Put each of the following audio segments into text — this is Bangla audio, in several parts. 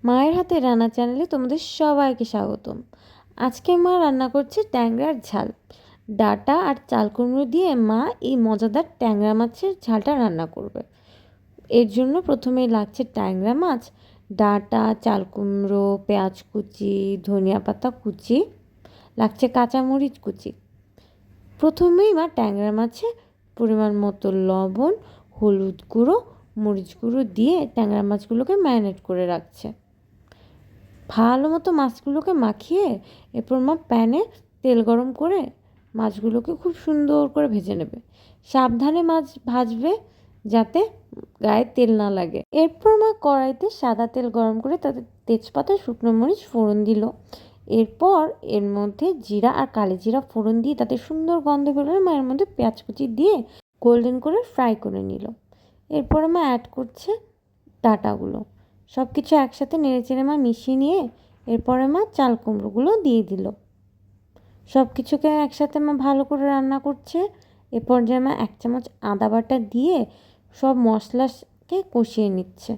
মায়ের হাতে রান্না চ্যানেলে তোমাদের সবাইকে স্বাগতম। আজকে মা রান্না করছে ট্যাংরার ঝাল। ডাঁটা আর চাল কুমড়ো দিয়ে মা এই মজাদার ট্যাংরা মাছের ঝালটা রান্না করবে। এর জন্য প্রথমেই লাগছে ট্যাংরা মাছ, ডাঁটা, চাল কুমড়ো, পেঁয়াজ কুচি, ধনিয়া পাতা কুচি, লাগছে কাঁচামরিচ কুচি। প্রথমেই মা ট্যাংরা মাছে পরিমাণ মতো লবণ, হলুদ গুঁড়ো, মরিচ গুঁড়ো দিয়ে ট্যাংরা মাছগুলোকে ম্যারিনেট করে রাখছে। ভালো মতো মাছগুলোকে মাখিয়ে এরপর মা প্যানে তেল গরম করে মাছগুলোকে খুব সুন্দর করে ভেজে নেবে। সাবধানে মাছ ভাজবে যাতে গায়ে তেল না লাগে। এরপর মা কড়াইতে সাদা তেল গরম করে তাতে তেজপাতা, শুকনো মরিচ ফোড়ন দিল। এরপর এর মধ্যে জিরা আর কালি জিরা ফোড়ন দিয়ে তাতে সুন্দর গন্ধ বেরোলে মা এর মধ্যে পেঁয়াজ কুচি দিয়ে গোল্ডেন করে ফ্রাই করে নিল। এরপরে মা অ্যাড করছে ডাঁটাগুলো। সব কিছু একসাথে নেড়েচেড়ে মা মিশিয়ে নিয়ে এরপরে মা চাল কুমড়োগুলো দিয়ে দিল। সব কিছুকে একসাথে মা ভালো করে রান্না করছে। এ পর্যায়ে মা 1 চামচ আদা বাটা দিয়ে সব মশলাকে কষিয়ে নিচ্ছে।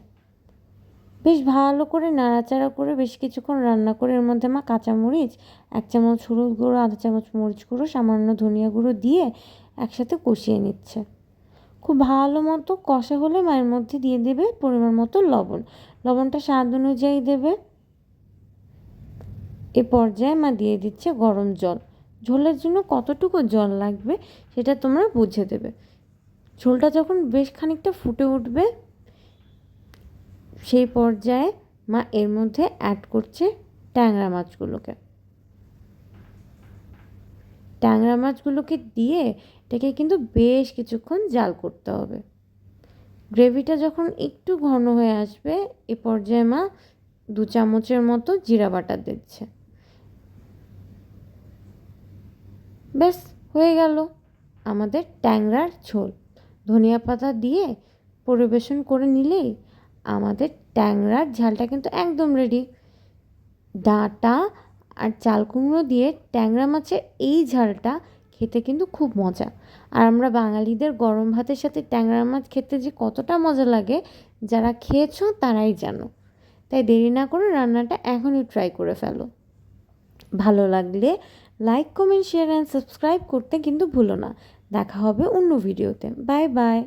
বেশ ভালো করে নাড়াচাড়া করে বেশ কিছুক্ষণ রান্না করে এর মধ্যে মা কাঁচামরিচ, 1 চামচ হলুদ গুঁড়ো, আধা চামচ মরিচ গুঁড়ো, সামান্য ধনিয়া গুঁড়ো দিয়ে একসাথে কষিয়ে নিচ্ছে। খুব ভালো মতো কষা হলে মায়ের মধ্যে দিয়ে দেবে পরিমাণ মতো লবণ। লবণটা স্বাদ অনুযায়ী দেবে। এ পর্যায়ে মা দিয়ে দিচ্ছে গরম জল। ঝোলের জন্য কতটুকু জল লাগবে সেটা তোমরা বুঝে দেবে। ঝোলটা যখন বেশ খানিকটা ফুটে উঠবে সেই পর্যায়ে মা এর মধ্যে অ্যাড করছে ট্যাংরা মাছগুলোকে। ট্যাংরা মাছগুলোকে দিয়ে এটাকে কিন্তু বেশ কিছুক্ষণ জাল করতে হবে। গ্রেভিটা যখন একটু ঘন হয়ে আসবে এ পর্যায়ে মা 2 চামচের মতো জিরা বাটা দিচ্ছে। ব্যাস হয়ে গেল আমাদের ট্যাংরার ঝোল। ধনিয়া পাতা দিয়ে পরিবেশন করে নিলেই আমাদের ট্যাংরার ঝালটা কিন্তু একদম রেডি। ডাঁটা আর চাল কুমড়ো দিয়ে ট্যাংরা মাছের এই ঝালটা খেতে কিন্তু খুব মজা। আর আমরা বাঙালিদের গরম ভাতের সাথে ট্যাংরা মাছ খেতে যে কতটা মজা লাগে যারা খেয়েছো তারাই জানো। তাই দেরি না করে রান্নাটা এখনই ট্রাই করে ফেলো। ভালো লাগলে like, comment, share and subscribe করতে কিন্তু ভুলো না। দেখা হবে অন্য ভিডিওতে। Bye bye.